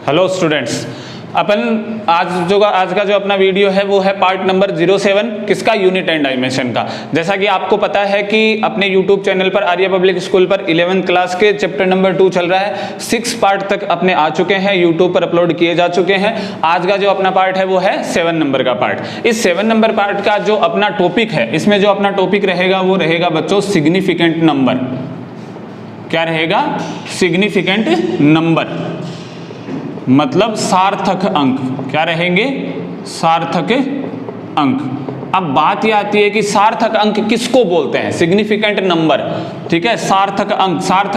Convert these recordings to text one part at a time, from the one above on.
Hello students, अपन आज का जो अपना वीडियो है वो है पार्ट नंबर 07 किसका, यूनिट एंड डायमेंशन का। जैसा कि आपको पता है कि अपने यूट्यूब चैनल पर आर्य पब्लिक स्कूल पर 11th क्लास के चैप्टर नंबर 2 चल रहा है। 6 पार्ट तक अपने आ चुके हैं, यूट्यूब पर अपलोड किए जा चुके हैं। आज का जो अपना पार्ट है वो है 7 नंबर का पार्ट। इस 7 नंबर पार्ट का जो अपना टॉपिक है, इसमें जो अपना टॉपिक रहेगा वो रहेगा बच्चों सिग्निफिकेंट नंबर। क्या रहेगा? सिग्निफिकेंट नंबर मतलब सार्थक अंक। क्या रहेंगे? सार्थक अंक। अब बात यह आती है कि सार्थक अंक किसको बोलते हैं? सिग्निफिकेंट नंबर, ठीक है। सार्थक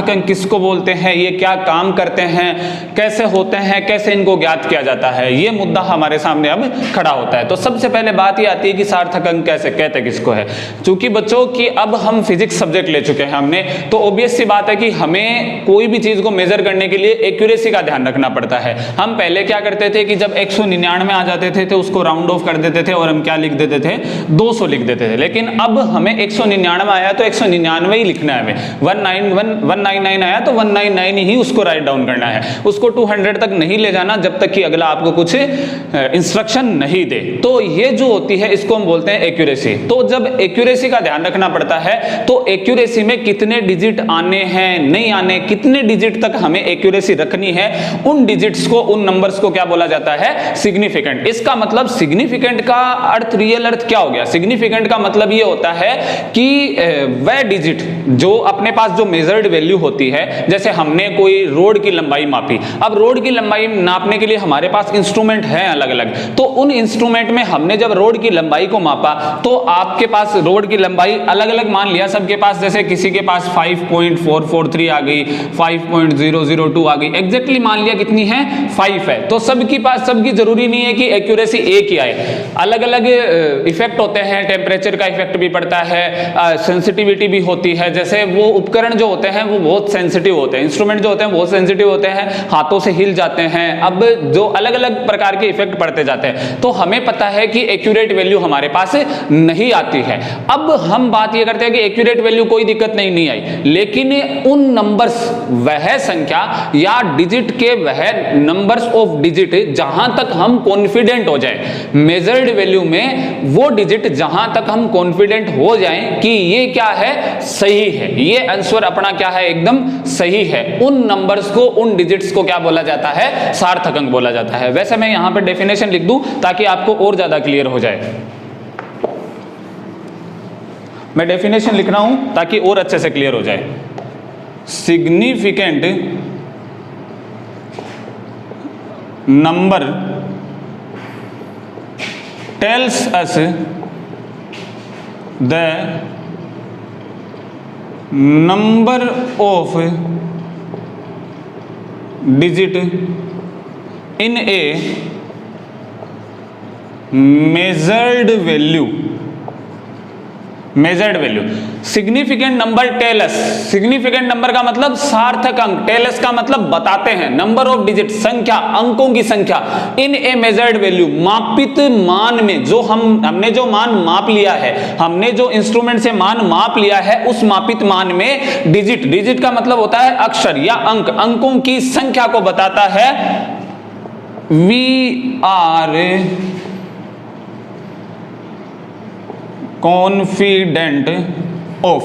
अंक किसको बोलते हैं, ये क्या काम करते हैं, कैसे होते हैं, कैसे इनको ज्ञात किया जाता है, ये मुद्दा हमारे सामने अब खड़ा होता है। तो सबसे पहले बात यह आती है कि सार्थक अंक कैसे कहते किसको है। चूंकि बच्चों की अब हम फिजिक्स सब्जेक्ट ले चुके हैं हमने, तो ऑब्वियस सी बात है कि हमें कोई भी चीज को मेजर करने के लिए एक्यूरेसी का ध्यान रखना पड़ता है। हम पहले क्या करते थे कि जब 199 आ जाते थे तो उसको राउंड ऑफ कर देते थे और हम क्या लिख देते थे, 200 लिख देते थे। लेकिन अब हमें 199 आया तो 199 ही लिखना है हमें। 199 आया तो 199 ही उसको राइट डाउन करना है, उसको 200 तक नहीं ले जाना जब तक कि अगला आपको कुछ इंस्ट्रक्शन नहीं दे। तो ये जो होती है इसको हम बोलते हैं एक्यूरेसी। तो जब एक्यूरेसी का ध्यान रखना पड़ता है तो एक्यूरेसी में कितने डिजिट आने हैं, नहीं आने, कितने डिजिट तक हमें एक्यूरेसी रखनी है, उन डिजिट्स को, उन नंबर्स को क्या बोला जाता है? सिग्निफिकेंट। इसका मतलब सिग्निफिकेंट का अर्थ, रियल अर्थ क्या हो गया? सिग्निफिकेंट का मतलब ये होता है कि वह डिजिट जो अपने पास जो मेजर्ड वैल्यू होती है, जैसे हमने कोई रोड की लंबाई मापी। अब रोड की लंबाई नापने के लिए हमारे पास इंस्ट्रूमेंट हैं अलग अलग, तो उन इंस्ट्रूमेंट में हमने जब रोड की लंबाई को मापा तो आपके पास रोड की लंबाई अलग अलग मान लिया सबके पास। जैसे किसी के पास 5.443 आ गई, 5.002 आ गई, एग्जैक्टली मान लिया कितनी है, 5 है। तो सबके पास, सबकी जरूरी नहीं है कि एक्यूरेसी एक ही आए, अलग अलग इफेक्ट होते हैं। टेम्परेचर का इफेक्ट भी पड़ता है, सेंसिटिविटी भी होती है। जैसे वो उपकरण जो होते हैं वो बहुत सेंसिटिव होते हैं, इंस्ट्रूमेंट जो होते हैं बहुत सेंसिटिव होते हैं, हाथों से हिल जाते हैं। अब जो अलग अलग प्रकार के इफेक्ट पड़ते जाते हैं, तो हमें पता है कि एक्यूरेट वैल्यू हमारे पास नहीं आती है। अब हम बात ये करते हैं कि एक्यूरेट वैल्यू कोई दिक्कत नहीं आई, लेकिन उन नंबर्स, वह संख्या या डिजिट के वह नंबर्स ऑफ डिजिट जहां तक हम कॉन्फिडेंट हो जाए, मेजर्ड वैल्यू में वो डिजिट जहां तक हम कॉन्फिडेंट हो जाएं कि ये क्या है, सही है, ये आंसर अपना क्या है, एकदम सही है, उन नंबर्स को, उन डिजिट्स को क्या बोला जाता है? सार्थक अंक बोला जाता है। वैसे मैं यहां पे डेफिनेशन लिख दूं ताकि आपको और ज्यादा क्लियर हो जाए। मैं डेफिनेशन लिख रहा हूं ताकि और अच्छे से क्लियर हो जाए। Significant number tells us the number of digit in a measured value। Measured value. Significant number tell us, significant number का मतलब सार्थक अंक, टेल अस का मतलब बताते हैं, नंबर ऑफ डिजिट, संख्या, अंकों की संख्या, इन ए मेजर्ड वैल्यू, मापित मान में, जो हमने जो मान माप लिया है, हमने जो इंस्ट्रूमेंट से मान माप लिया है, उस मापित मान में डिजिट, डिजिट का मतलब होता है अक्षर या अंक, अंकों की संख्या को बताता है। वी आर कॉन्फिडेंट ऑफ,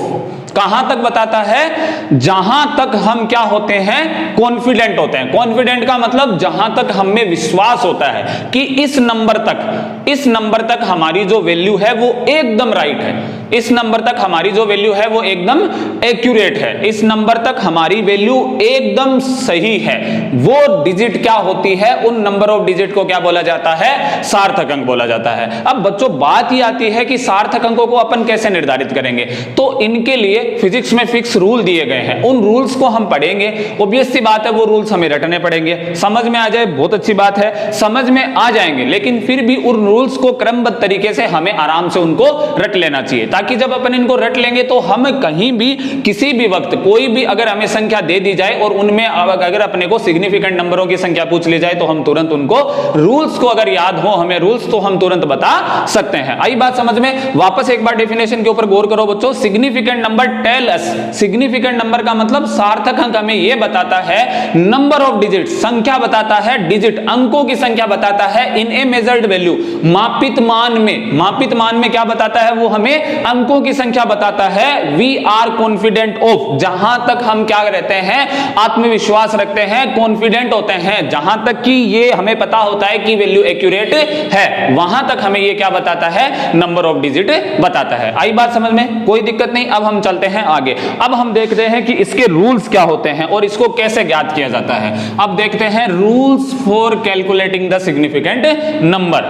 कहां तक बताता है? जहां तक हम क्या होते हैं, कॉन्फिडेंट होते हैं। कॉन्फिडेंट का मतलब जहां तक हमें विश्वास होता है कि इस नंबर तक हमारी जो वैल्यू है वो एकदम राइट है, इस नंबर तक हमारी जो वैल्यू है वो एकदम एक्यूरेट है, इस नंबर तक हमारी वैल्यू एकदम सही है। वो डिजिट क्या होती है, उन नंबर ऑफ डिजिट को क्या बोला जाता है? सार्थक अंक बोला जाता है। अब बच्चों बात ही आती है कि सार्थक अंकों को अपन कैसे निर्धारित करेंगे। तो इनके लिए फिजिक्स में फिक्स रूल दिए गए हैं, उन रूल्स को हम पढ़ेंगे। ऑब्वियस सी बात है वो रूल्स हमें रटने पड़ेंगे, समझ में आ जाए बहुत अच्छी बात है, समझ में आ जाएंगे, लेकिन फिर भी उन रूल्स को क्रमबद्ध तरीके से हमें आराम से उनको रट लेना चाहिए ताकि जब अपन इनको रट लेंगे तो हम कहीं भी किसी भी वक्त कोई भी अगर हमें संख्या दे दी जाए और उनमें अगर अपने को सिग्निफिकेंट नंबरों की संख्या पूछ ली जाए तो हम तुरंत उनको रूल्स को अगर याद हो हमें रूल्स तो हम तुरंत बता सकते हैं। आई बात समझ में? वापस एक बार डेफिनेशन के ऊपर गौर करो बच्चों। Significant number tell us, significant number का मतलब सार्थक अंक हमें यह बताता है नंबर ऑफ डिजिट, संख्या बताता है, डिजिट अंकों की संख्या बताता है, इन ए मेजर्ड वैल्यू मापित मान में, मापित मान में क्या बताता है वो हमें अंकों की संख्या बताता है। वी आर कॉन्फिडेंट ऑफ, जहां तक हम क्या रहते हैं आत्मविश्वास रखते हैं, कॉन्फिडेंट होते हैं, जहां तक कि ये हमें पता होता है कि वैल्यू एक्यूरेट है, वहां तक हमें ये क्या बताता है नंबर ऑफ डिजिट बताता है। आई बात समझ में? कोई दिक्कत नहीं। अब हम चलते हैं आगे। अब हम देखते हैं कि इसके रूल्स क्या होते हैं और इसको कैसे ज्ञात किया जाता है। अब देखते हैं rules for calculating the significant number.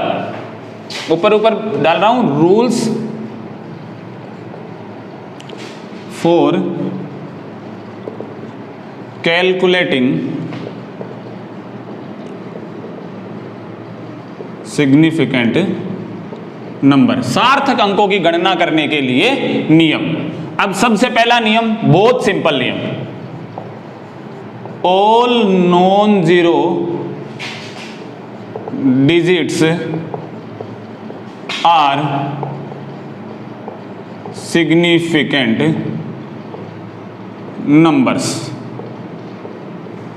ऊपर ऊपर डाल रहा हूं, rules for calculating significant number, सार्थक अंकों की गणना करने के लिए नियम। अब सबसे पहला नियम बहुत सिंपल नियम, all non zero digits are significant numbers.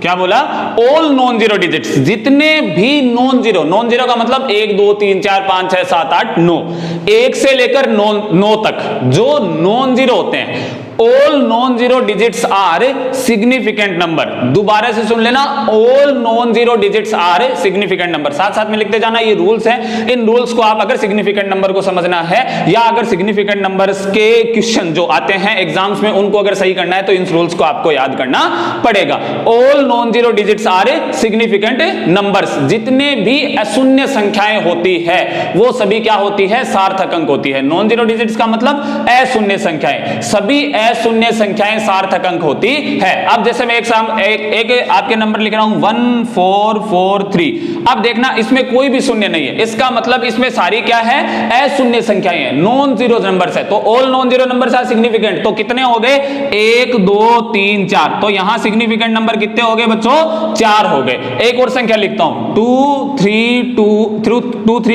क्या बोला? ऑल नॉन जीरो डिजिट्स, जितने भी नॉन जीरो, नॉन जीरो का मतलब 1 2 3 4 5 6 7 8 9, 1 से लेकर 9 तक जो नॉन जीरो होते हैं, all non zero digits are significant number. दोबारा से सुन लेना, all non zero digits are significant number, साथ साथ में लिखते जाना, ये रूल्स है। इन रूल्स को आप अगर सिग्निफिकेंट नंबर को समझना है या अगर सिग्निफिकेंट नंबर्स के क्वेश्चन जो आते हैं एग्जाम्स में उनको अगर सही करना है तो इन रूल्स को आपको याद करना पड़ेगा। All non zero digits are significant numbers, जितने भी अशून्य संख्याएं होती है वो सभी क्या होती है? सार्थक अंक होती है। नॉन जीरो डिजिट्स का मतलब अशून्य संख्याएं, सभी अशून्य संख्याएं सार्थक अंक होती है। अब जैसे मैं एक आपके नंबर लिख रहा हूं 1443, अब देखना इसमें कोई भी शून्य नहीं है, इसका मतलब इसमें सारी क्या है? अशून्य संख्याएं हैं, नॉन जीरो नंबर्स है। तो all non zero numbers are significant, तो कितने हो गए? 1 2 3 4, तो यहां सिग्निफिकेंट नंबर कितने हो गए बच्चों? 4 हो गए। एक और संख्या लिखता हूं 2 3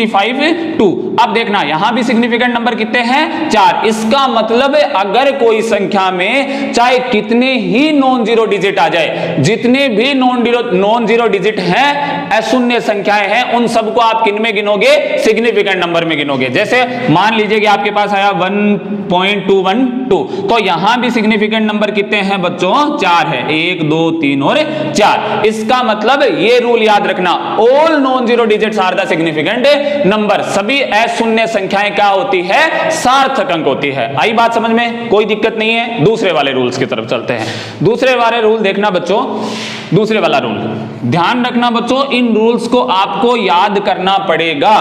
5 2। अब देखना यहां भी सिग्निफिकेंट नंबर कितने हैं? 4। इसका मतलब अगर कोई संख्या में चाहे कितने ही नॉन जीरो डिजिट आ जाए, जितने भी नॉन जीरो डिजिट हैं अशून्य संख्याएं हैं, उन सबको आप किन में गिनोगे? सिग्निफिकेंट नंबर में गिनोगे। जैसे मान लीजिए कि आपके पास आया 1.212, तो यहां भी सिग्निफिकेंट नंबर कितने हैं बच्चों? 4 है, 1 2 3 और 4। इसका मतलब ये रूल याद रखना, all non zero digits are the significant number, सभी अशून्य संख्याएं क्या होती है? सार्थक अंक होती है। आई बात समझ में? कोई दिक्कत नहीं है। दूसरे वाले रूल्स की तरफ चलते हैं। दूसरे वाले रूल देखना बच्चों, दूसरे वाला रूल ध्यान रखना बच्चों, इन रूल्स को आपको याद करना पड़ेगा।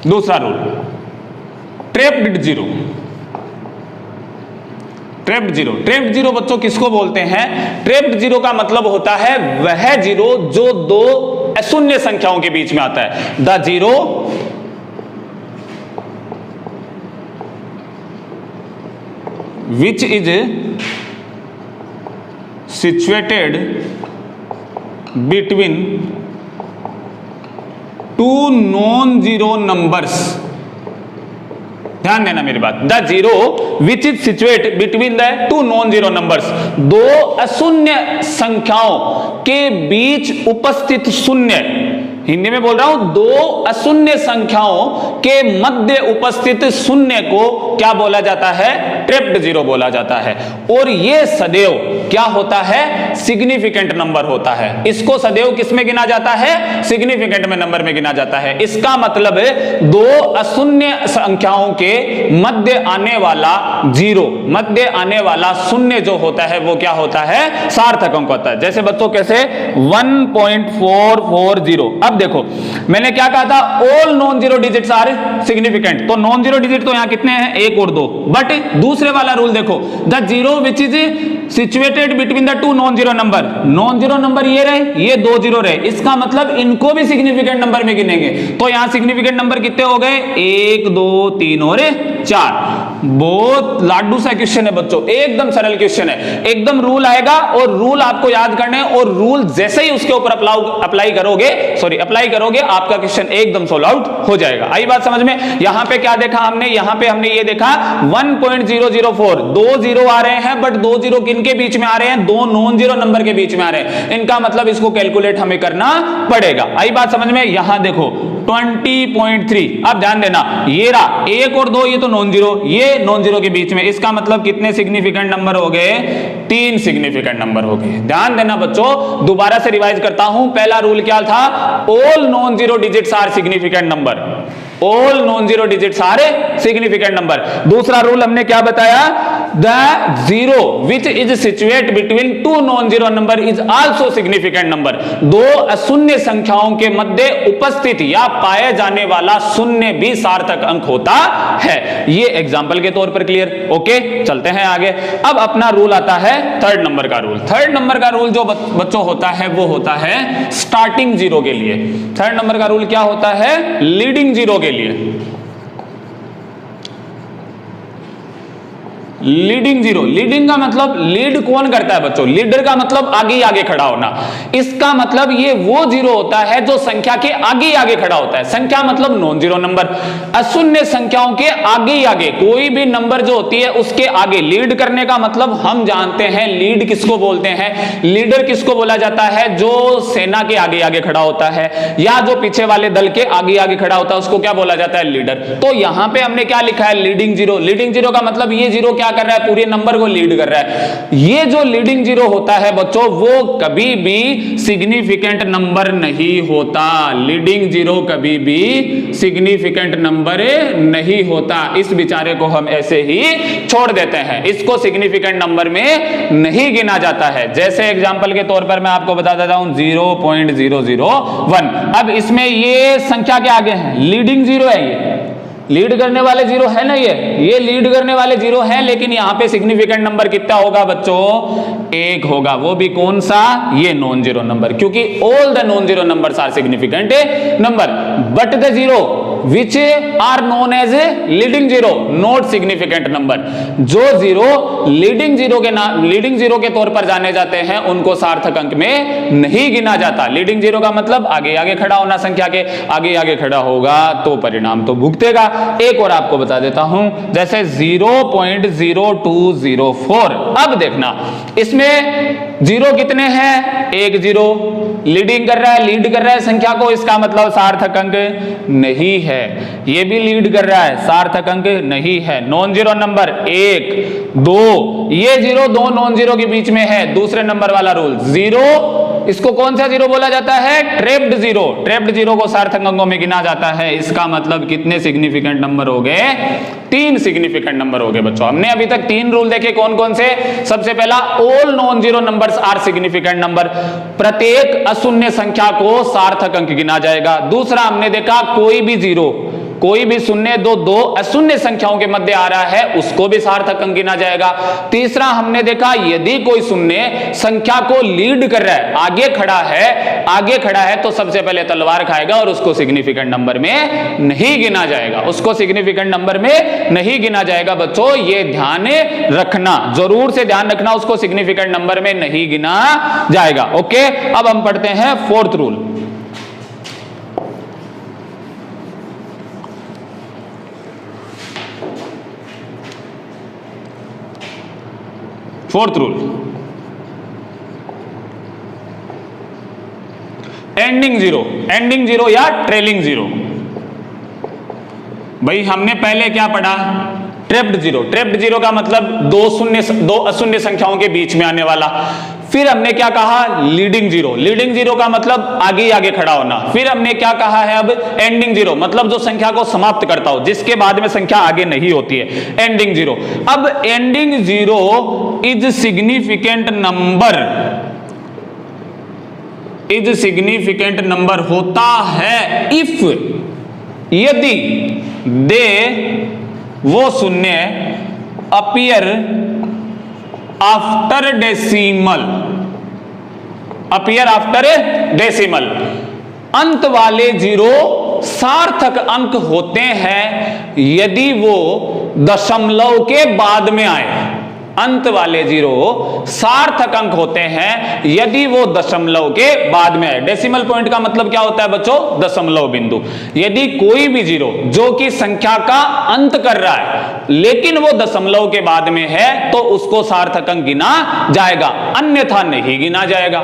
दूसरा rule, trapped zero. Trapped zero, trapped zero बच्चों किसको बोलते हैं? ट्रैप्ड जीरो का मतलब होता है वह जीरो जो दो अशून्य संख्याओं के बीच में आता है। The zero which is situated between two non-zero numbers। ध्यान देना मेरी बात, the zero which is situate between the two non zero numbers, दो अशून्य संख्याओं के बीच उपस्थित शून्य, हिंदी में बोल रहा हूं, दो अशून्य संख्याओं के मध्य उपस्थित शून्य को क्या बोला जाता है? ट्रैप्ड जीरो बोला जाता है। और यह सदैव क्या होता है? सिग्निफिकेंट नंबर होता है। इसको सदैव किस में गिना जाता है? सिग्निफिकेंट में नंबर में गिना जाता है। इसका मतलब है दो अशून्य संख्याओं के मध्य आने वाला जीरो, मध्य आने वाला शून्य जो होता है वो क्या होता है? सार्थक अंक होता है। जैसे बच्चों कैसे? 1.440। अब देखो मैंने क्या कहा था? All non zero digits are significant, तो नॉन जीरो डिजिट तो यहां कितने हैं? 1 और 2। बट दूसरे वाला रूल देखो, the zero which is situated between the two non zero number, non zero number ये रहे, ये 2 जीरो रहे, इसका मतलब इनको भी सिग्निफिकेंट नंबर में गिनेंगे। तो यहां सिग्निफिकेंट नंबर कितने हो गए, 1 2 3 और 4। बहुत लाडू सा क्वेश्चन है बच्चों, एकदम सरल क्वेश्चन है, एकदम रूल आएगा और रूल आपको याद करने हैं, और रूल जैसे ही उसके ऊपर अप्लाई करोगे आपका क्वेश्चन एकदम सोल्व आउट हो जाएगा। आई बात समझ में। यहां पे क्या देखा हमने, यहां पे हमने ये देखा 1.004, 2 जीरो आ रहे हैं, बट 2 जीरो किनके बीच में आ रहे हैं, 2 नॉन जीरो नंबर के बीच में आ रहे हैं। इनका मतलब इसको कैलकुलेट हमें करना पड़ेगा। आई बात समझ में। यहां देखो 20.3, अब ध्यान देना, ये रहा 1 और 2, ये तो नॉन जीरो, ये नॉन जीरो के बीच में, इसका मतलब कितने सिग्निफिकेंट नंबर हो गए, 3 सिग्निफिकेंट नंबर हो गए। ध्यान देना बच्चों, दोबारा से रिवाइज करता हूं। पहला रूल क्या था, all non zero digits are significant number, all non zero digits are significant number. दूसरा रूल हमने क्या बताया, the zero which is situate between two non zero number is also significant number. दो अशून्य संख्याओं के मध्य उपस्थित या पाए जाने वाला शून्य भी सार्थक अंक होता है। ये एग्जाम्पल के तौर पर क्लियर। ओके, चलते हैं आगे। अब अपना रूल आता है थर्ड नंबर का रूल। थर्ड नंबर का रूल जो बच्चों होता है वो होता है स्टार्टिंग जीरो के लिए। थर्ड नंबर का रूल क्या होता है, लीडिंग जीरो के लिए। लीडिंग जीरो, लीडिंग का मतलब लीड कौन करता है बच्चों, लीडर का मतलब आगे आगे खड़ा होना। इसका मतलब ये वो जीरो होता है जो संख्या के आगे आगे खड़ा होता है। संख्या मतलब नॉन जीरो नंबर। अशून्य संख्याओं के आगे आगे कोई भी नंबर जो होती है उसके आगे लीड करने का मतलब हम जानते हैं लीड किसको बोलते हैं। लीडर किसको बोला जाता है, जो सेना के आगे आगे खड़ा होता है या जो पीछे वाले दल के आगे आगे खड़ा होता है उसको क्या बोला जाता है, लीडर। तो यहां पे हमने क्या लिखा है, लीडिंग जीरो। लीडिंग जीरो का मतलब ये जीरो क्या कर रहा है, पूरे नंबर को लीड कर रहा है। ये जो लीडिंग जीरो होता है बच्चों वो कभी भी सिग्निफिकेंट नंबर नहीं होता। लीडिंग जीरो कभी भी सिग्निफिकेंट नंबर नहीं होता। इस बेचारे को हम ऐसे ही छोड़ देते हैं, इसको सिग्निफिकेंट नंबर में नहीं गिना जाता है। जैसे एग्जांपल के तौर पर मैं आपको बता देता हूं 0.001। अब इसमें ये संख्या के आगे है, लीडिंग जीरो है, ये लीड करने वाले जीरो है ना, ये लीड करने वाले जीरो है, लेकिन यहां पे सिग्निफिकेंट नंबर कितना होगा बच्चों, 1 होगा। वो भी कौन सा, ये नॉन जीरो नंबर, क्योंकि all the non zero numbers are significant number but the zero which are known as leading zero not significant number. जो जीरो लीडिंग जीरो के तौर पर जाने जाते हैं उनको सार्थक अंक में नहीं गिना जाता। लीडिंग जीरो का मतलब आगे आगे खड़ा होना, संख्या के आगे आगे खड़ा होगा तो परिणाम तो भुगतेगा। एक और आपको बता देता हूं, जैसे 0.0204। अब देखना इसमें जीरो कितने हैं, 1 जीरो लीडिंग कर रहा है, लीड कर रहा है संख्या को, इसका मतलब सार्थक अंक नहीं है। ये भी लीड कर रहा है, सार्थक अंक नहीं है। नॉन जीरो नंबर 1 2, ये जीरो 2 नॉन जीरो के बीच में है। दूसरे नंबर वाला रूल जीरो, इसको कौन सा जीरो बोला जाता है, ट्रैप्ड जीरो। ट्रैप्ड जीरो को सार्थक अंकों में गिना जाता है। इसका मतलब कितने सिग्निफिकेंट नंबर हो गए, 3 सिग्निफिकेंट नंबर हो गए बच्चों। हमने अभी तक 3 रूल देखे, कौन कौन से। सबसे पहला, all non zero numbers are significant number, प्रत्येक अशून्य संख्या को सार्थक अंक गिना जाएगा। दूसरा हमने देखा कोई भी जीरो, कोई भी शून्य दो अशून्य संख्याओं के मध्य आ रहा है उसको भी सार्थक अंक गिना जाएगा। तीसरा हमने देखा यदि कोई शून्य संख्या को लीड कर रहा है, आगे खड़ा है तो सबसे पहले तलवार खाएगा और उसको सिग्निफिकेंट नंबर में नहीं गिना जाएगा, उसको सिग्निफिकेंट नंबर में नहीं गिना जाएगा। बच्चों ये ध्यान रखना, जरूर से ध्यान रखना, उसको सिग्निफिकेंट नंबर में नहीं गिना जाएगा। ओके, अब हम पढ़ते हैं fourth rule. Fourth rule, ending zero या ट्रेलिंग जीरो। भाई हमने पहले क्या पढ़ा, ट्रैप्ड जीरो। ट्रैप्ड जीरो का मतलब दो अशून्य संख्याओं के बीच में आने वाला। फिर हमने क्या कहा, लीडिंग जीरो। लीडिंग जीरो का मतलब आगे आगे खड़ा होना। फिर हमने क्या कहा है अब, एंडिंग जीरो, मतलब जो संख्या को समाप्त करता हो, जिसके बाद में संख्या आगे नहीं होती है, एंडिंग जीरो। अब ending zero is significant number होता है इफ, यदि दे वो शून्य appear after decimal, appear after decimal. अंत वाले जीरो सार्थक अंक होते हैं यदि वो दशमलव के बाद में आए। अंत वाले जीरो सार्थक अंक होते हैं यदि वो दशमलव के बाद में आए। डेसिमल पॉइंट का मतलब क्या होता है बच्चों? दशमलव बिंदु। यदि कोई भी जीरो जो कि संख्या का अंत कर रहा है लेकिन वो दशमलव के बाद में है तो उसको सार्थक अंक गिना जाएगा, अन्यथा नहीं गिना जाएगा।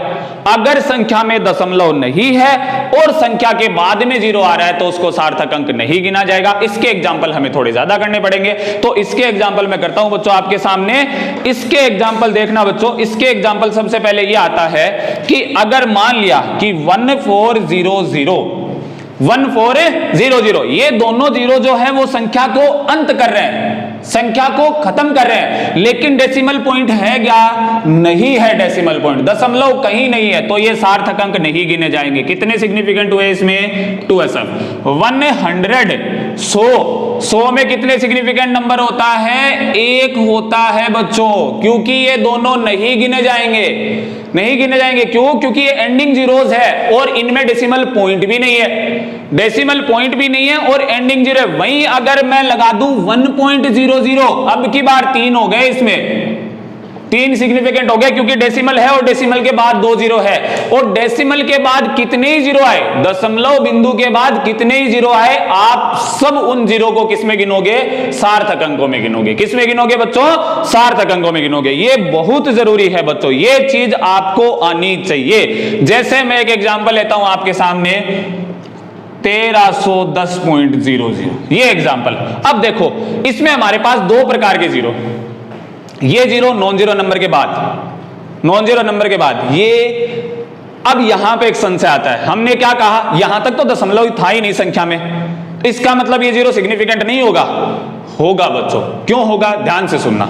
अगर संख्या में दशमलव नहीं है और संख्या के बाद में जीरो आ रहा है तो उसको सार्थक अंक नहीं गिना जाएगा। इसके एग्जाम्पल हमें थोड़े ज्यादा करने पड़ेंगे, तो इसके एग्जाम्पल मैं करता हूं बच्चों आपके सामने। इसके एग्जाम्पल देखना बच्चों। इसके एग्जाम्पल सबसे पहले ये आता है कि अगर मान लिया कि 1400 ये दोनों जीरो जो है वो संख्या को अंत कर रहे हैं, संख्या को खत्म कर रहे हैं, लेकिन डेसिमल पॉइंट है क्या? नहीं है डेसिमल पॉइंट, दशमलव कहीं नहीं है, तो ये सार्थक अंक नहीं गिने जाएंगे। कितने सिग्निफिकेंट हुए इसमें? 2SF। 100 100 में कितने सिग्निफिकेंट नंबर होता है? 1 होता है बच्चों, क्योंकि ये दोनों नहीं गिने जाएंगे। नहीं गिने जाएंगे क्यों? क्योंकि ये एंडिंग जीरोज है और इनमें डेसिमल पॉइंट भी नहीं है, डेसिमल पॉइंट भी नहीं है और एंडिंग जीरो। वहीं अगर मैं लगा दूं 1.00, अब की बार 3 हो गए, इसमें 3 सिग्निफिकेंट हो गए क्योंकि डेसिमल है और डेसिमल के बाद 2 जीरो है। और डेसिमल के बाद कितने ही जीरो आए? दशमलव बिंदु के बाद कितने ही जीरो आए? आप सब उन जीरो को किस में गिनोगे? सार्थक अंकों में गिनोगे। किस में गिनोगे बच्चों? सार्थक अंकों में गिनोगे। ये बहुत जरूरी है बच्चों, ये चीज आपको आनी चाहिए। जैसे मैं एक एग्जांपल लेता हूं आपके सामने, 1310.00, ये एग्जांपल। अब देखो इसमें हमारे पास 2 प्रकार के जीरो, ये जीरो नॉन जीरो नंबर के बाद, नॉन जीरो नंबर के बाद ये। अब यहां पे एक संशय आता है, हमने क्या कहा? यहां तक तो दशमलव था ही नहीं संख्या में, इसका मतलब ये जीरो सिग्निफिकेंट नहीं होगा? होगा बच्चों। क्यों होगा? ध्यान से सुनना।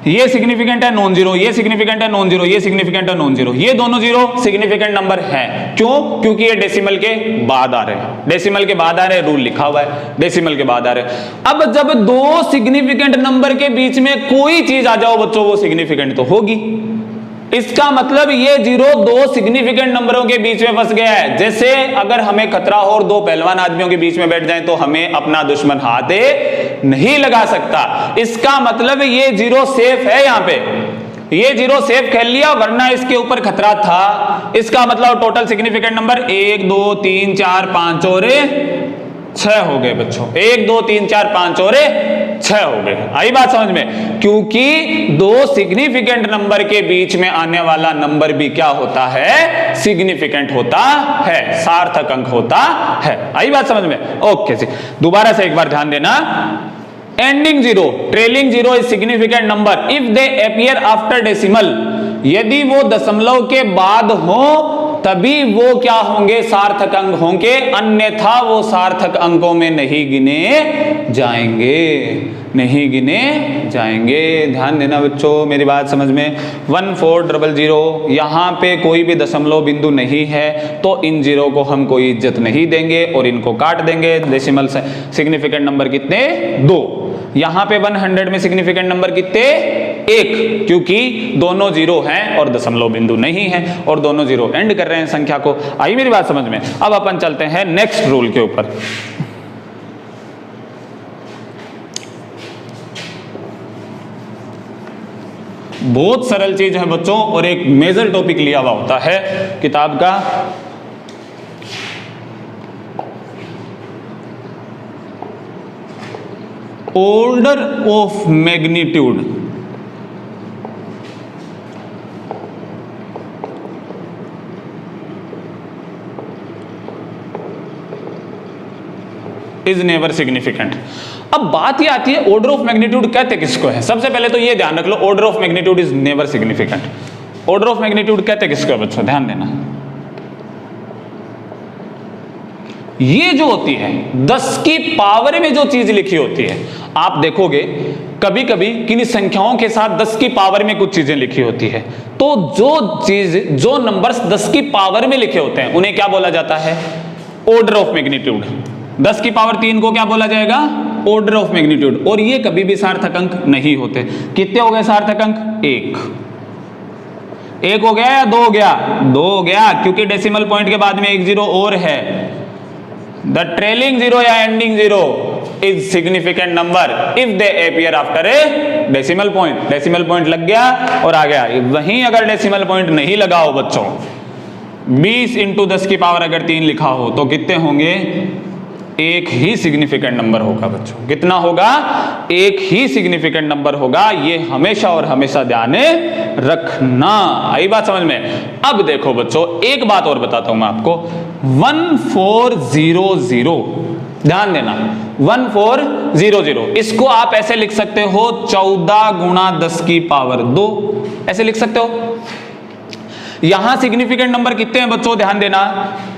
ये सिग्निफिकेंट है नॉन जीरो, ये सिग्निफिकेंट है नॉन जीरो, ये सिग्निफिकेंट है नॉन जीरो, ये दोनों जीरो सिग्निफिकेंट नंबर हैं। क्यों? क्योंकि ये डेसिमल के बाद आ रहे हैं, डेसिमल के बाद आ रहे हैं, रूल लिखा हुआ है डेसिमल के बाद आ रहे हैं। अब जब 2 सिग्निफिकेंट नंबर के बीच में कोई चीज आ जाओ बच्चों, वो सिग्निफिकेंट तो होगी। इसका मतलब ये जीरो 2 सिग्निफिकेंट नंबरों के बीच में फंस गया है। जैसे अगर हमें खतरा हो और 2 पहलवान आदमियों के बीच में बैठ जाएं तो हमें अपना दुश्मन हाथ नहीं लगा सकता। इसका मतलब ये जीरो सेफ है, यहां पे ये जीरो सेफ खेल लिया, वरना इसके ऊपर खतरा था। इसका मतलब टोटल सिग्निफिकेंट नंबर 1 2 3 4 5 और 6 हो गए बच्चों। 1 2 3 4 5 और 6 हो गए। आई बात समझ में? क्योंकि 2 सिग्निफिकेंट नंबर के बीच में आने वाला नंबर भी क्या होता है? सिग्निफिकेंट होता है, सार्थक अंक होता है। आई बात समझ में? ओके जी, दोबारा से एक बार ध्यान देना। Ending zero, trailing zero is significant number if they appear after decimal. यदि वो दशमलव के बाद हो तभी वो क्या होंगे? सार्थक अंक होंगे, अन्यथा वो सार्थक अंकों में नहीं गिने जाएंगे, नहीं गिने जाएंगे। ध्यान देना बच्चों, मेरी बात समझ में। 1400, यहाँ पे कोई भी दशमलव बिंदु नहीं है तो इन जीरो को हम कोई इज्जत नहीं देंगे और इनको काट देंगे। डेसिमल सिग्निफिकेंट नंबर कितने? 2। यहां पे 100 में सिग्निफिकेंट नंबर कितने? 1, क्योंकि दोनों जीरो हैं और दशमलव बिंदु नहीं है और दोनों जीरो एंड कर रहे हैं संख्या को। आई मेरी बात समझ में? अब अपन चलते हैं नेक्स्ट रूल के ऊपर। बहुत सरल चीज है बच्चों और एक मेजर टॉपिक लिया हुआ होता है किताब का। Order of magnitude. Is never significant. अब बात ये आती है ऑर्डर ऑफ मैग्नीट्यूड कहते किसको है? सबसे पहले तो ये ध्यान रख लो, order of magnitude is never significant. Order of magnitude कहते किसको है बच्चों? ध्यान देना। ये जो होती है 10 की पावर में जो चीज लिखी होती है, आप देखोगे कभी कभी किन संख्याओं के साथ 10 की पावर में कुछ चीजें लिखी होती है, तो जो नंबर्स 10 की पावर में लिखे होते हैं उन्हें क्या बोला जाता है? Order of magnitude. 10 की पावर 3 को क्या बोला जाएगा? ऑर्डर ऑफ मैग्नीट्यूड, और ये कभी भी सार्थक अंक नहीं होते। कितने हो गए सार्थक अंक? एक हो गया या दो हो गया? दो हो गया, क्योंकि डेसिमल पॉइंट के बाद में एक जीरो और है। द ट्रेलिंग जीरो या ending zero is significant number if they appear after a decimal point. Decimal point लग गया और आ गया। वहीं अगर डेसिमल पॉइंट नहीं लगा हो बच्चों, 20 इंटू 10 की पावर अगर 3 लिखा हो तो कितने होंगे? एक ही सिग्निफिकेंट नंबर होगा बच्चों। कितना होगा? एक ही सिग्निफिकेंट नंबर होगा। ये हमेशा और हमेशा ध्यान रखना। आई बात समझ में? अब देखो बच्चों, एक बात और बताता हूं मैं आपको। 1400, ध्यान देना, 1400, इसको आप ऐसे लिख सकते हो 14 गुणा 10 की पावर 2, ऐसे लिख सकते हो। यहां सिग्निफिकेंट नंबर कितने हैं बच्चों? ध्यान देना,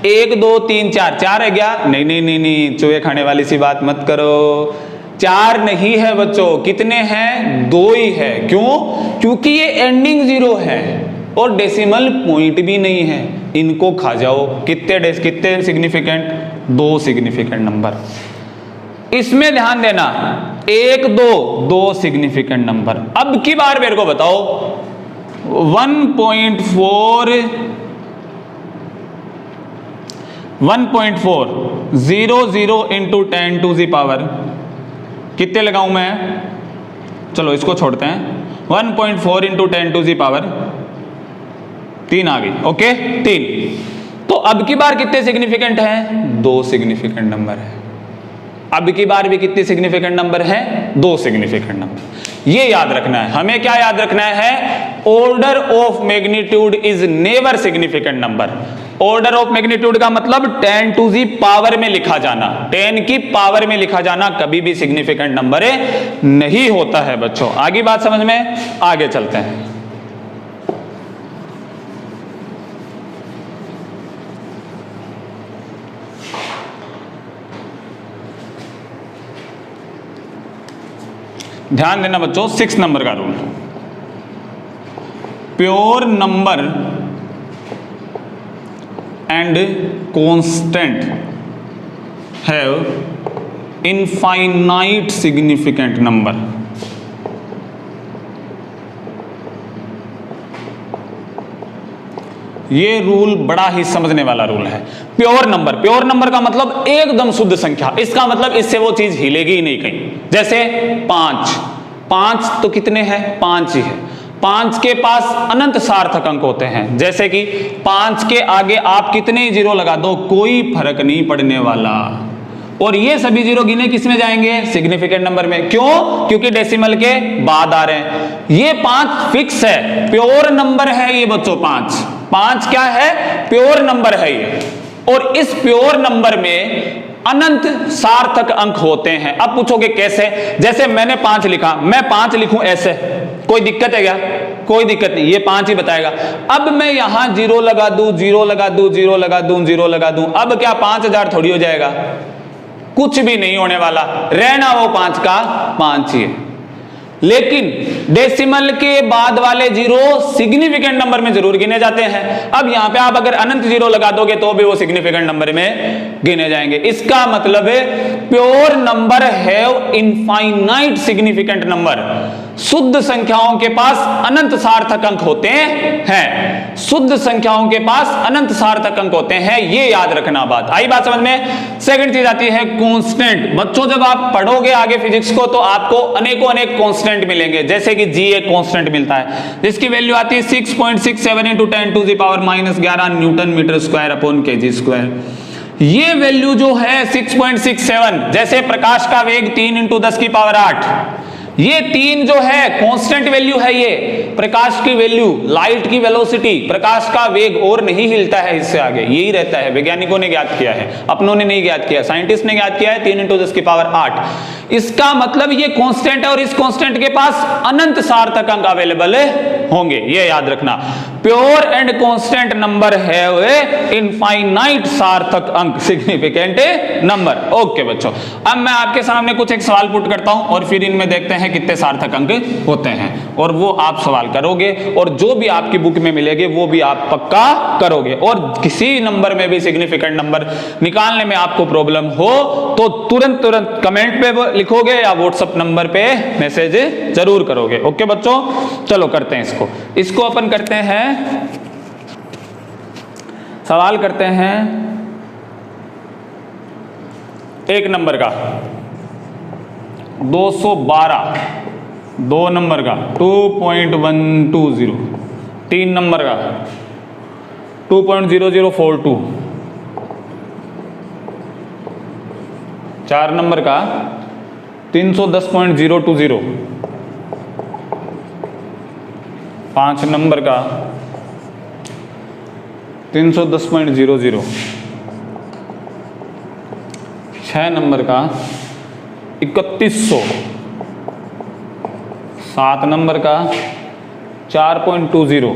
1 2 3 4, 4 है क्या? नहीं नहीं नहीं नहीं, चूहे खाने वाली सी बात मत करो। 4 नहीं है बच्चों। कितने हैं? 2 ही है। क्यों? क्योंकि ये एंडिंग जीरो है और डेसिमल पॉइंट भी नहीं है। इनको खा जाओ। कितने सिग्निफिकेंट? 2 significant number. इसमें ध्यान देना, 1 2 सिग्निफिकेंट नंबर। अब की बार मेरे को बताओ, 1.4 00 इंटू 10 टू दी पावर कितने लगाऊं मैं? चलो इसको छोड़ते हैं। 1.4 इंटू 10 टू दी पावर 3 आ गई। ओके, 3। तो अब की बार कितने सिग्निफिकेंट हैं? 2 सिग्निफिकेंट नंबर है। अब की बार भी कितने सिग्निफिकेंट नंबर है? 2 सिग्निफिकेंट नंबर। ये याद रखना है हमें। क्या याद रखना है? Order of magnitude is never significant number. Order of magnitude का मतलब 10 टू दी पावर में लिखा जाना, 10 की पावर में लिखा जाना कभी भी सिग्निफिकेंट नंबर नहीं होता है बच्चों। आगे बात समझ में? आगे चलते हैं। ध्यान देना बच्चों, 6 नंबर का rule. Pure number and constant have infinite significant number. ये रूल बड़ा ही समझने वाला रूल है। प्योर नंबर, प्योर नंबर का मतलब एकदम शुद्ध संख्या। इसका मतलब इससे वो चीज हिलेगी ही नहीं कहीं। जैसे 5 तो कितने हैं? 5 ही है। 5 के पास अनंत सार्थक अंक होते हैं। जैसे कि 5 के आगे आप कितने जीरो लगा दो, कोई फर्क नहीं पड़ने वाला। और ये सभी जीरो गिने किस में जाएंगे? सिग्निफिकेंट नंबर में। क्यों? क्योंकि डेसिमल के बाद आ रहे हैं। ये 5 फिक्स है, प्योर नंबर है ये बच्चों। 5 क्या है? प्योर नंबर है ये। और इस प्योर नंबर में अनंत सार्थक अंक होते हैं। अब पूछोगे कैसे? जैसे मैंने 5 लिखा, मैं 5 लिखूं ऐसे, कोई दिक्कत है क्या? कोई दिक्कत नहीं, ये 5 ही बताएगा। अब मैं यहां जीरो लगा दूं, जीरो लगा दूं, जीरो लगा दूं, जीरो लगा दूं, अब क्या 5000 थोड़ी हो जाएगा? कुछ भी नहीं होने वाला, रहना वो 5 का 5 ही है। लेकिन डेसिमल के बाद वाले जीरो सिग्निफिकेंट नंबर में जरूर गिने जाते हैं। अब यहां पे आप अगर अनंत जीरो लगा दोगे तो भी वो सिग्निफिकेंट नंबर में गिने जाएंगे। इसका मतलब है pure number have infinite significant number. शुद्ध संख्याओं के पास अनंत सार्थक अंक होते हैं। शुद्ध संख्याओं के पास अनंत सार्थक अंक होते हैं, ये याद रखना बात। आई बात समझ में? सेकंड चीज आती है कांस्टेंट। बच्चों जब आप पढ़ोगे आगे फिजिक्स को तो आपको अनेकों अनेक कांस्टेंट मिलेंगे। जैसे कि जी एक कांस्टेंट मिलता है जिसकी वैल्यू आती है 6.67 into 10 to the power -11 newton metre square upon KG square. ये वैल्यू जो है 6.67, जैसे प्रकाश का वेग 3 इंटू 10 की पावर 8, ये 3 जो है कांस्टेंट वैल्यू है। ये प्रकाश की वैल्यू, लाइट की वेलोसिटी, प्रकाश का वेग और नहीं हिलता है इससे आगे, यही रहता है। वैज्ञानिकों ने ज्ञात किया है, अपनों ने नहीं ज्ञात किया, साइंटिस्ट ने ज्ञात किया है 3 इंटू 10 की पावर 8। इसका मतलब ये कांस्टेंट है और इस कांस्टेंट के पास अनंत सार्थक अंक अवेलेबल होंगे, ये याद रखना। प्योर एंड कांस्टेंट नंबर है वे इनफाइनाइट सार्थक अंक, सिग्निफिकेंट नंबर। ओके बच्चों, अब मैं आपके सामने कुछ एक सवाल पुट करता हूं और फिर इनमें देखते हैं कितने सार्थक अंक होते हैं, और वो आप सवाल करोगे और जो भी आपकी बुक में मिलेंगे वो भी आप पक्का करोगे। और किसी नंबर में भी सिग्निफिकेंट नंबर निकालने में आपको प्रॉब्लम हो तो तुरंत कमेंट पे लिखोगे या व्हाट्सएप नंबर पे मैसेज जरूर करोगे। ओके बच्चों, चलो करते हैं इसको अपन करते हैं, सवाल करते हैं एक नंबर का 212, 2 नंबर का 2.120, 3 नंबर का 2.0042, 4 नंबर का 310.020, 5 नंबर का 310.00, 6 नंबर का 3100, 7 नंबर का 4.20,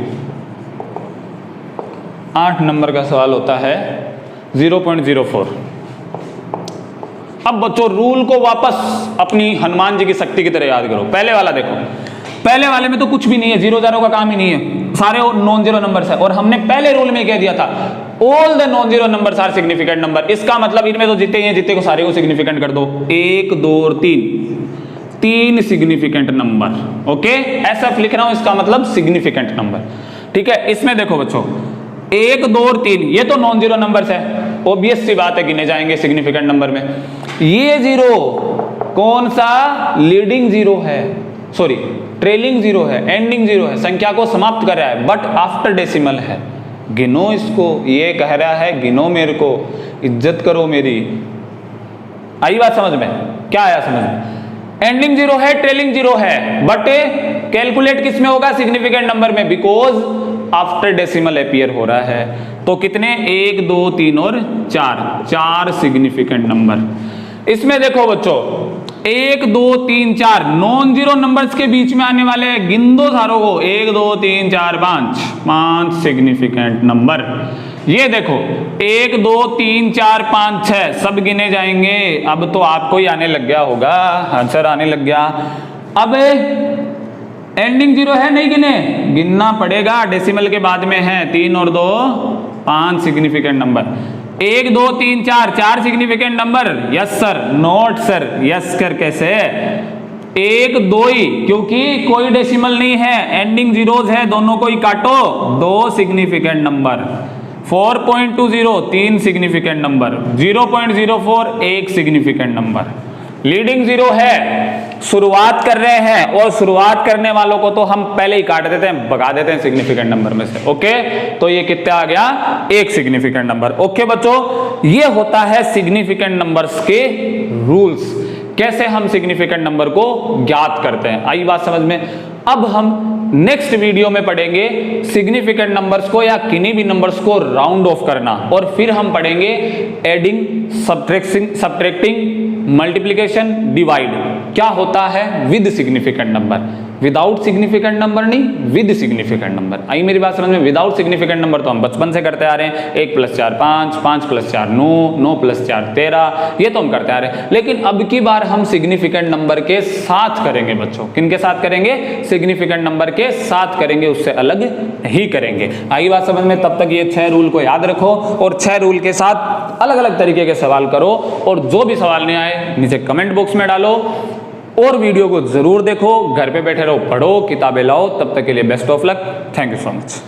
8 नंबर का सवाल होता है 0.04। अब बच्चों रूल को वापस अपनी हनुमान जी की शक्ति की तरह याद करो। पहले वाला देखो, पहले वाले में तो कुछ भी नहीं है, जीरो जारो का काम ही नहीं है, सारे नॉन जीरो नंबर्स है। और हमने पहले रूल में कह दिया था all the non zero numbers are significant number. इसका मतलब इनमें तो जितने हैं जितने को सारे को सिग्निफिकेंट कर दो, 1 2 और 3 सिग्निफिकेंट नंबर। ओके, ऐसा लिख रहा हूं, इसका मतलब सिग्निफिकेंट नंबर। ठीक है, इसमें देखो बच्चों 1 2 और 3 ये तो नॉन जीरो नंबर्स है, ऑब्वियस सी बात है गिने जाएंगे सिग्निफिकेंट नंबर में। ये जीरो कौन सा लीडिंग जीरो है, सॉरी ट्रेलिंग जीरो है, एंडिंग जीरो है, संख्या को समाप्त कर रहा है, बट आफ्टर डेसिमल है। गिनो इसको, ये कह रहा है गिनो मेरे को, इज्जत करो मेरी। आई बात समझ में? क्या आया समझ में? एंडिंग जीरो है, ट्रेलिंग जीरो है, बट कैलकुलेट किस में होगा? सिग्निफिकेंट नंबर में, बिकॉज आफ्टर डेसिमल अपीयर हो रहा है। तो कितने? 1 2 3 और 4 सिग्निफिकेंट नंबर। इसमें देखो बच्चों 1 2 3 4 नॉन जीरो नंबर्स के बीच में आने वाले गिन दो सारों को, 1 2 3 4 5 सिग्निफिकेंट नंबर। ये देखो 1 2 3 4 5 6 सब गिने जाएंगे। अब तो आपको ही आने लग गया होगा, आंसर आने लग गया। अब एंडिंग जीरो है, नहीं गिने, गिनना पड़ेगा, डेसिमल के बाद में है। 3 और 2 5 significant number. 1 2 3 4 significant number. Yes sir, note sir, yes कर कैसे? 1 2 ही, क्योंकि कोई डेसिमल नहीं है, एंडिंग जीरोज है, दोनों को ही काटो, 2 significant number. 4.20 3 significant number. 0.04 1 significant number. Leading zero है, शुरुआत कर रहे हैं, और शुरुआत करने वालों को तो हम पहले ही काट देते हैं, भगा देते हैं सिग्निफिकेंट नंबर में से। ओके, तो ये कितना आ गया? 1 सिग्निफिकेंट नंबर। ओके बच्चों, ये होता है सिग्निफिकेंट नंबर्स के रूल्स, कैसे हम सिग्निफिकेंट नंबर को ज्ञात करते हैं। आई बात समझ में? अब हम नेक्स्ट वीडियो में पढ़ेंगे सिग्निफिकेंट नंबर्स को या किन्हीं भी नंबर्स को राउंड ऑफ करना, और फिर हम पढ़ेंगे एडिंग, सब्ट्रैक्टिंग, मल्टीप्लिकेशन, डिवाइड क्या होता है with significant number. Without significant number नहीं, विद सिग्निफिकेंट नंबर। आई मेरी बात समझ में? विदाउट सिग्निफिकेंट नंबर तो हम बचपन से करते आ रहे हैं, 1 + 4 5, 5 + 4 9, 9 + 4 13, ये तो हम करते आ रहे हैं। लेकिन अब की बार हम सिग्निफिकेंट नंबर के साथ करेंगे बच्चों। किनके साथ करेंगे? सिग्निफिकेंट नंबर के साथ करेंगे, उससे अलग ही करेंगे। आई बात समझ में? तब तक ये 6 रूल को याद रखो और 6 रूल के साथ अलग अलग तरीके के सवाल करो, और जो भी सवाल नहीं आए नीचे कमेंट बॉक्स में डालो, और वीडियो को जरूर देखो, घर पे बैठे रहो, पढ़ो, किताबें लाओ। तब तक के लिए best of luck, thank you so much.